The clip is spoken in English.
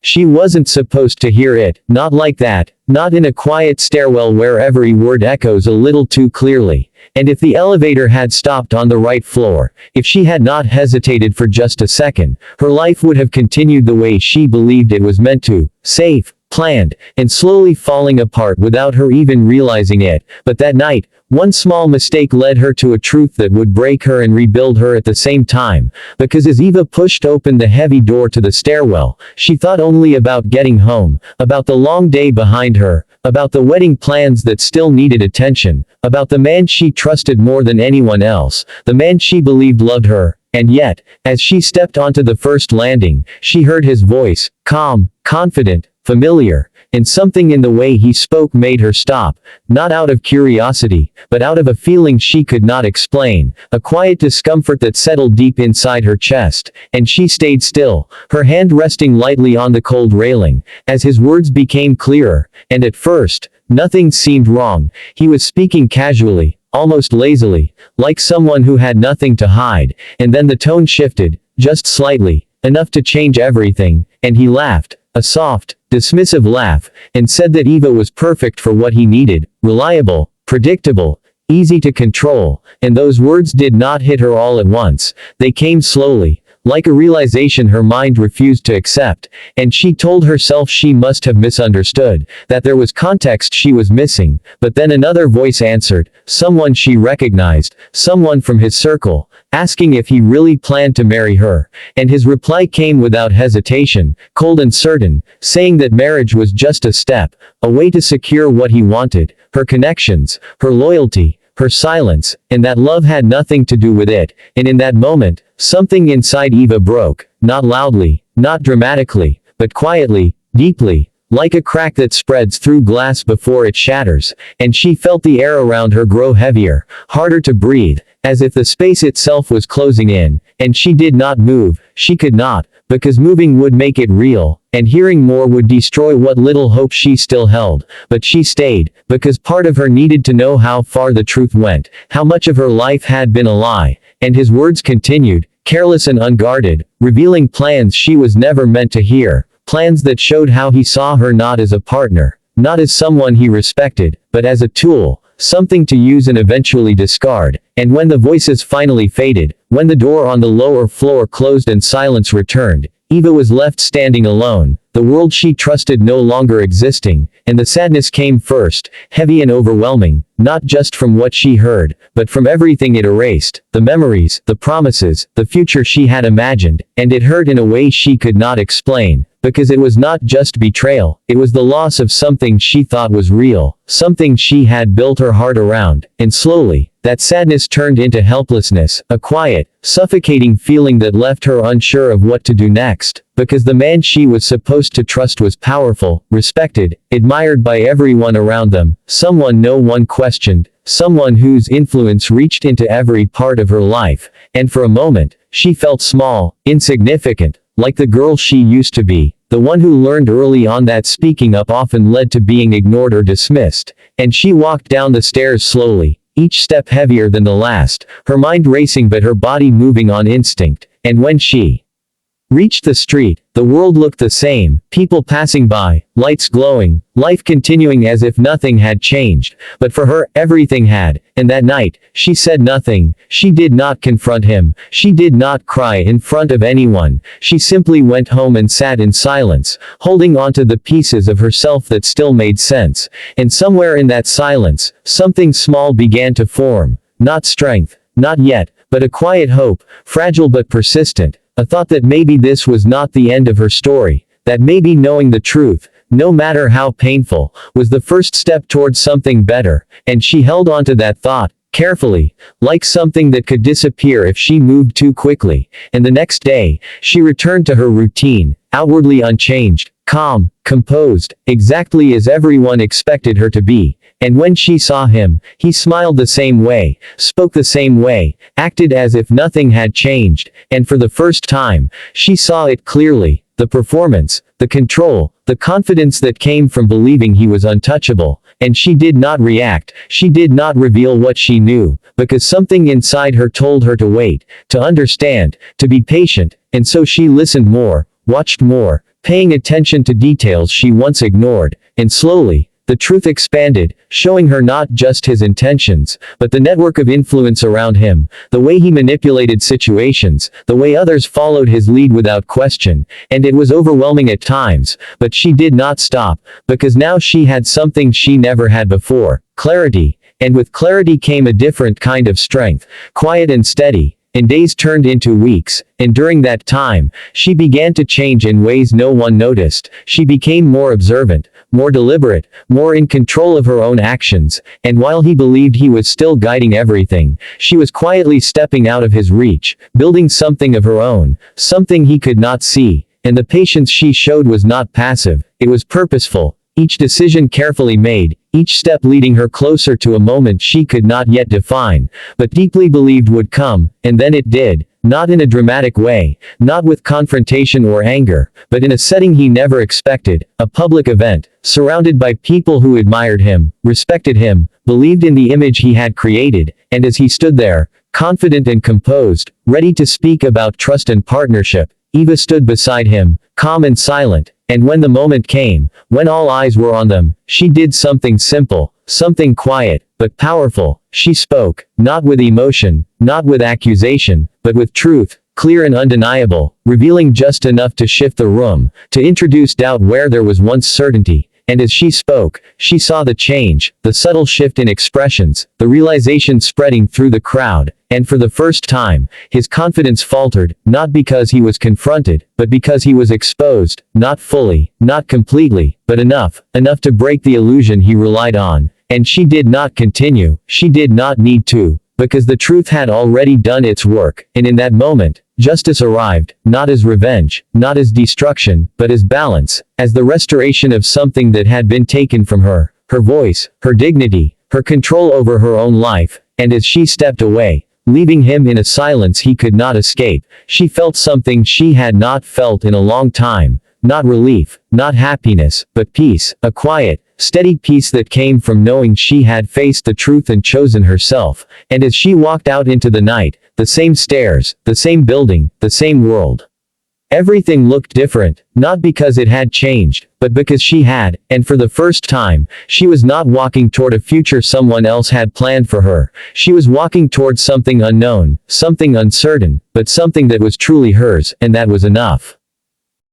She wasn't supposed to hear it, not like that, not in a quiet stairwell where every word echoes a little too clearly. And if the elevator had stopped on the right floor, if she had not hesitated for just a second, her life would have continued the way she believed it was meant to, safe, planned, and slowly falling apart without her even realizing it. But that night, one small mistake led her to a truth that would break her and rebuild her at the same time, because as Eva pushed open the heavy door to the stairwell, she thought only about getting home, about the long day behind her, about the wedding plans that still needed attention, about the man she trusted more than anyone else, the man she believed loved her. And yet, as she stepped onto the first landing, she heard his voice, calm, confident, familiar, and something in the way he spoke made her stop, not out of curiosity, but out of a feeling she could not explain, a quiet discomfort that settled deep inside her chest, and she stayed still, her hand resting lightly on the cold railing, as his words became clearer, and at first, nothing seemed wrong. He was speaking casually, almost lazily, like someone who had nothing to hide, and then the tone shifted, just slightly, enough to change everything, and he laughed, a soft, dismissive laugh, and said that Eva was perfect for what he needed, reliable, predictable, easy to control, and those words did not hit her all at once. They came slowly, like a realization her mind refused to accept, and she told herself she must have misunderstood, that there was context she was missing. But then another voice answered, someone she recognized, someone from his circle, asking if he really planned to marry her, and his reply came without hesitation, cold and certain, saying that marriage was just a step, a way to secure what he wanted, her connections, her loyalty, her silence, and that love had nothing to do with it. And in that moment, something inside Eva broke, not loudly, not dramatically, but quietly, deeply, like a crack that spreads through glass before it shatters, and she felt the air around her grow heavier, harder to breathe, as if the space itself was closing in, and she did not move. She could not, because moving would make it real, and hearing more would destroy what little hope she still held. But she stayed, because part of her needed to know how far the truth went, how much of her life had been a lie. And his words continued, careless and unguarded, revealing plans she was never meant to hear, plans that showed how he saw her not as a partner, not as someone he respected, but as a tool, something to use and eventually discard. And when the voices finally faded, when the door on the lower floor closed and silence returned, Eva was left standing alone, the world she trusted no longer existing, and the sadness came first, heavy and overwhelming, not just from what she heard, but from everything it erased, the memories, the promises, the future she had imagined, and it hurt in a way she could not explain, because it was not just betrayal, it was the loss of something she thought was real, something she had built her heart around, and slowly, that sadness turned into helplessness, a quiet, suffocating feeling that left her unsure of what to do next, because the man she was supposed to trust was powerful, respected, admired by everyone around them, someone no one questioned, someone whose influence reached into every part of her life, and for a moment, she felt small, insignificant, like the girl she used to be, the one who learned early on that speaking up often led to being ignored or dismissed. And she walked down the stairs slowly, each step heavier than the last, her mind racing but her body moving on instinct. And when she reached the street, the world looked the same, people passing by, lights glowing, life continuing as if nothing had changed. But for her, everything had, and that night, she said nothing, she did not confront him, she did not cry in front of anyone, she simply went home and sat in silence, holding onto the pieces of herself that still made sense. And somewhere in that silence, something small began to form, not strength, not yet, but a quiet hope, fragile but persistent. A thought that maybe this was not the end of her story, that maybe knowing the truth, no matter how painful, was the first step towards something better, and she held onto that thought, carefully, like something that could disappear if she moved too quickly. And the next day, she returned to her routine, outwardly unchanged, calm, composed, exactly as everyone expected her to be. And when she saw him, he smiled the same way, spoke the same way, acted as if nothing had changed, and for the first time, she saw it clearly, the performance, the control, the confidence that came from believing he was untouchable. And she did not react, she did not reveal what she knew, because something inside her told her to wait, to understand, to be patient, and so she listened more, watched more, paying attention to details she once ignored, and slowly, the truth expanded, showing her not just his intentions, but the network of influence around him, the way he manipulated situations, the way others followed his lead without question, and it was overwhelming at times, but she did not stop, because now she had something she never had before, clarity, and with clarity came a different kind of strength, quiet and steady. And days turned into weeks, and during that time, she began to change in ways no one noticed. She became more observant, more deliberate, more in control of her own actions, and while he believed he was still guiding everything, she was quietly stepping out of his reach, building something of her own, something he could not see, and the patience she showed was not passive, it was purposeful, each decision carefully made, each step leading her closer to a moment she could not yet define, but deeply believed would come, and then it did, not in a dramatic way, not with confrontation or anger, but in a setting he never expected, a public event, surrounded by people who admired him, respected him, believed in the image he had created, and as he stood there, confident and composed, ready to speak about trust and partnership, Eva stood beside him, calm and silent, and when the moment came, when all eyes were on them, she did something simple, something quiet, but powerful. She spoke, not with emotion, not with accusation, but with truth, clear and undeniable, revealing just enough to shift the room, to introduce doubt where there was once certainty. And as she spoke, she saw the change, the subtle shift in expressions, the realization spreading through the crowd, and for the first time, his confidence faltered, not because he was confronted, but because he was exposed, not fully, not completely, but enough to break the illusion he relied on. And she did not continue, she did not need to, because the truth had already done its work, and in that moment, justice arrived, not as revenge, not as destruction, but as balance, as the restoration of something that had been taken from her, her voice, her dignity, her control over her own life, and as she stepped away, leaving him in a silence he could not escape, she felt something she had not felt in a long time, not relief, not happiness, but peace, a quiet, steady peace that came from knowing she had faced the truth and chosen herself, and as she walked out into the night, the same stairs, the same building, the same world. Everything looked different, not because it had changed, but because she had, and for the first time, she was not walking toward a future someone else had planned for her. She was walking toward something unknown, something uncertain, but something that was truly hers, and that was enough.